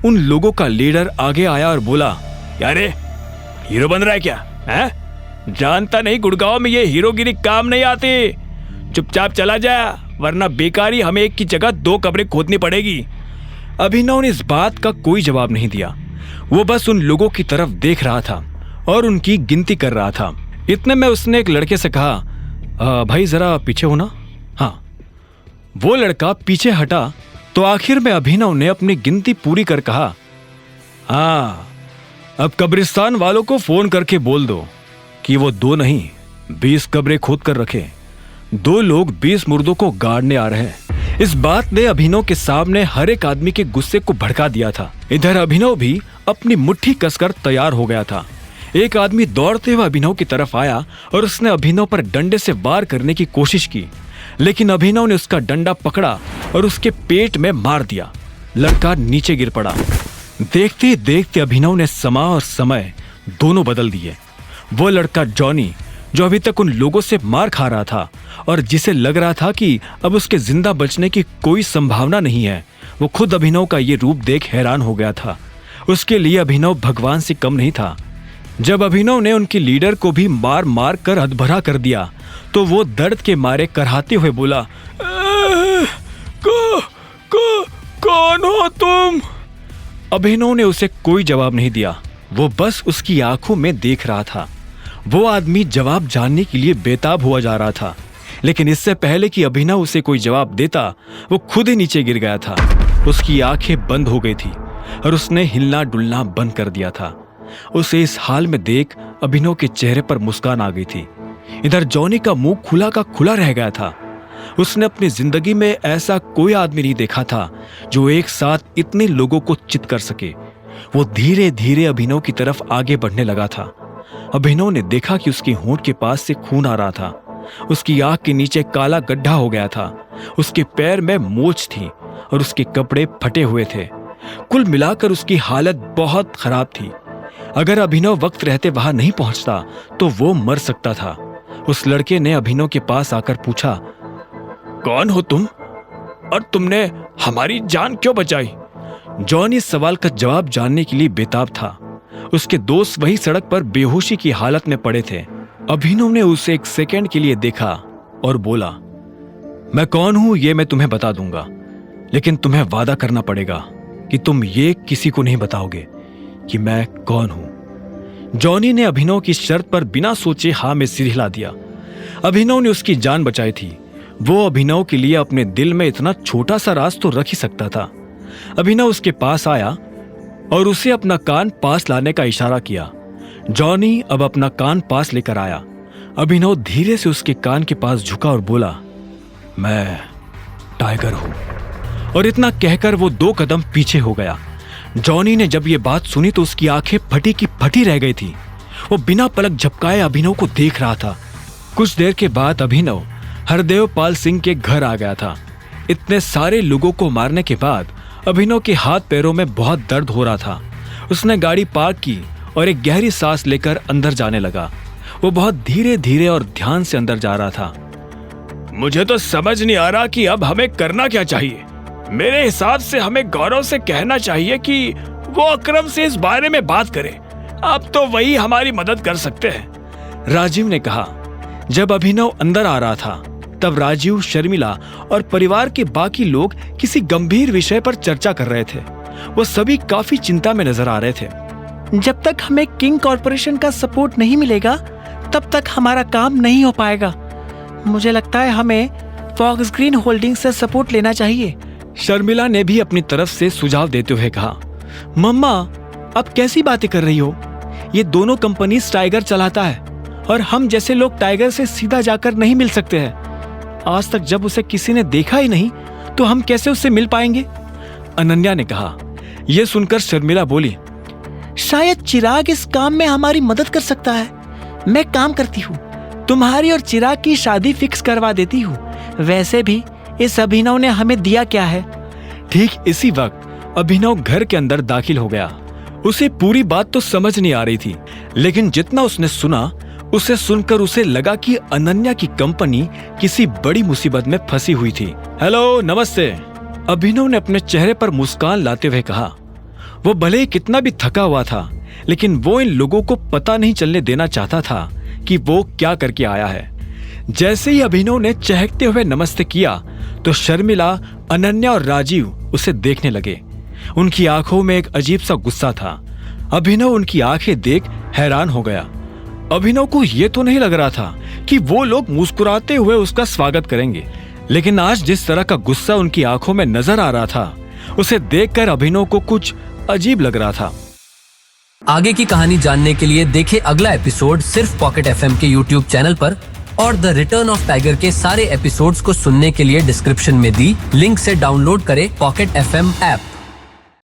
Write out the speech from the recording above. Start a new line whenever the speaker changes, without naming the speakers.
उन लोगों का लीडर आगे आया और बोला, यारे हीरो बन रहा है क्या? है जानता नहीं गुड़गांव में ये हीरोगिरी काम नहीं आती। चुपचाप चला जा, वरना बेकारी हमें एक की जगह 2 कब्रें खोदनी पड़ेगी। अभिनव ने इस बात का कोई जवाब नहीं दिया। वो बस उन लोगों की तरफ देख रहा था और उनकी गिनती कर रहा था। इतने में उसने एक लड़के से कहा, भाई जरा पीछे हो ना। हाँ, वो लड़का पीछे हटा तो आखिर में अभिनव ने अपनी गिनती पूरी कर कहा, हाँ अब कब्रिस्तान वालों को फोन करके बोल दो कि वो 2 नहीं 20 कब्रें खोद कर रखे। 2 लोग 20 मुर्दों को गाड़ने आ रहे हैं। इस बात ने अभिनव के सामने हर एक आदमी के गुस्से को भड़का दिया था। इधर अभिनव भी अपनी मुट्ठी कसकर तैयार हो गया था। एक आदमी दौड़ते हुए अभिनव की तरफ आया और उसने अभिनव पर डंडे से वार करने की कोशिश की, लेकिन अभिनव ने उसका डंडा पकड़ा और उसके पेट में मार दिया। लड़का नीचे गिर पड़ा। देखते ही देखते अभिनव ने समा और समय दोनों बदल दिए। वो लड़का जॉनी, जो अभी तक उन लोगों से मार खा रहा था और जिसे लग रहा था कि अब उसके जिंदा बचने की कोई संभावना नहीं है, वो खुद अभिनव का ये रूप देख हैरान हो गया था। उसके लिए अभिनव भगवान से कम नहीं था। जब अभिनव ने उनकी लीडर को भी मार मार कर हदभरा कर दिया तो वो दर्द के मारे कराहते हुए बोला, कौन हो तुम? अभिनव ने उसे कोई जवाब नहीं दिया। वो बस उसकी आंखों में देख रहा था। वो आदमी जवाब जानने के लिए बेताब हुआ जा रहा था, लेकिन इससे पहले कि अभिनव उसे कोई जवाब देता, वो खुद ही नीचे गिर गया था। उसकी आंखें बंद हो गई थी और उसने हिलना डुलना बंद कर दिया था। उसे इस हाल में देख अभिनव के चेहरे पर मुस्कान आ गई थी। इधर जॉनी का मुंह खुला का खुला रह गया था। उसने अपनी जिंदगी में ऐसा कोई आदमी नहीं देखा था जो एक साथ इतने लोगों को चित कर सके। वो धीरे धीरे अभिनव की तरफ आगे बढ़ने लगा था। अभिनव ने देखा कि उसके होंठ के पास से खून आ रहा था। उसकी आंख के नीचे काला गड्ढा हो गया था। उसके पैर में मोच थी और उसके कपड़े फटे हुए थे। कुल मिलाकर उसकी हालत बहुत खराब थी। अगर अभिनव वक्त रहते वहां नहीं पहुंचता तो वो मर सकता था। उस लड़के ने अभिनव के पास आकर पूछा, कौन हो तुम और तुमने हमारी जान क्यों बचाई? जॉनी इस सवाल का जवाब जानने के लिए बेताब था। उसके दोस्त वही सड़क पर बेहोशी की हालत में पड़े थे। अभिनव ने उसे एक सेकंड के लिए देखा और बोला, मैं कौन हूं ये मैं तुम्हें बता दूंगा, लेकिन तुम्हें वादा करना पड़ेगा कि तुम ये किसी को नहीं बताओगे कि मैं कौन हूं। जॉनी ने अभिनव की शर्त पर बिना सोचे हाँ में सिर हिला दिया। अभिनव ने उसकी जान बचाई थी। वो अभिनव के लिए अपने दिल में इतना छोटा सा राज तो रख ही सकता था। अभिनव उसके पास आया और उसे अपना कान पास लाने का इशारा किया। जॉनी अब अपना कान पास लेकर आया। अभिनव धीरे से उसके कान के पास झुका और बोला, मैं टाइगर हूं। और इतना कहकर वो 2 कदम पीछे हो गया। जॉनी ने जब ये बात सुनी तो उसकी आंखें फटी की फटी रह गई थी। वो बिना पलक झपकाए अभिनव को देख रहा था। कुछ देर के बाद अभिनव हरदेव पाल सिंह के घर आ गया था। इतने सारे लोगों को मारने के बाद अभिनव के हाथ पैरों में बहुत दर्द हो रहा था। उसने गाड़ी पार्क की और एक गहरी सांस लेकर अंदर जाने लगा। वो बहुत धीरे धीरे और ध्यान से अंदर जा रहा था। मुझे तो समझ नहीं आ रहा कि अब हमें करना क्या चाहिए। मेरे हिसाब से हमें गौरव से कहना चाहिए कि वो अकरम से इस बारे में बात करे। अब तो वही हमारी मदद कर सकते हैं, राजीव ने कहा। जब अभिनव अंदर आ रहा था तब राजीव, शर्मिला और परिवार के बाकी लोग किसी गंभीर विषय पर चर्चा कर रहे थे। वो सभी काफी चिंता में नजर आ रहे थे।
जब तक हमें किंग कॉर्पोरेशन का सपोर्ट नहीं मिलेगा तब तक हमारा काम नहीं हो पाएगा। मुझे लगता है हमें फॉक्स ग्रीन होल्डिंग से सपोर्ट लेना चाहिए।
शर्मिला ने भी अपनी तरफ से सुझाव देते हुए कहा, मम्मा आप कैसी बातें कर रही हो? ये दोनों कंपनी टाइगर चलाता है और हम जैसे लोग टाइगर से सीधा जाकर नहीं मिल सकते हैं। आज तक जब उसे किसी ने देखा ही नहीं तो हम कैसे उससे मिल पाएंगे? अनन्या ने कहा। यह सुनकर शर्मिला बोली,
शायद चिराग इस काम में हमारी मदद कर सकता है। मैं काम करती हूँ, तुम्हारी और चिराग की शादी फिक्स करवा देती हूँ। वैसे भी इस अभिनव ने हमें दिया क्या है?
ठीक इसी वक्त अभिनव घर के अंदर दाखिल हो गया। उसे पूरी बात तो समझ नहीं आ रही थी, लेकिन जितना उसने सुना उसे सुनकर उसे लगा कि अनन्या की कंपनी किसी बड़ी मुसीबत में फंसी हुई थी। हेलो, नमस्ते, अभिनव ने अपने चेहरे पर मुस्कान लाते हुए कहा। वो भले ही कितना भी थका हुआ था, लेकिन वो इन लोगों को पता नहीं चलने देना चाहता था कि वो क्या करके आया है। जैसे ही अभिनव ने चहकते हुए नमस्ते किया तो शर्मिला, अनन्या और राजीव उसे देखने लगे। उनकी आंखों में एक अजीब सा गुस्सा था। अभिनव उनकी आंखें देख हैरान हो गया। अभिनव को यह तो नहीं लग रहा था कि वो लोग मुस्कुराते हुए उसका स्वागत करेंगे, लेकिन आज जिस तरह का गुस्सा उनकी आंखों में नजर आ रहा था, उसे देखकर अभिनव को कुछ अजीब लग रहा था।
आगे की कहानी जानने के लिए देखें अगला एपिसोड सिर्फ पॉकेट एफएम के यूट्यूब चैनल पर, और द रिटर्न ऑफ टाइगर के सारे एपिसोड्स को सुनने के लिए डिस्क्रिप्शन में दी लिंक से डाउनलोड करें पॉकेट एफएम ऐप।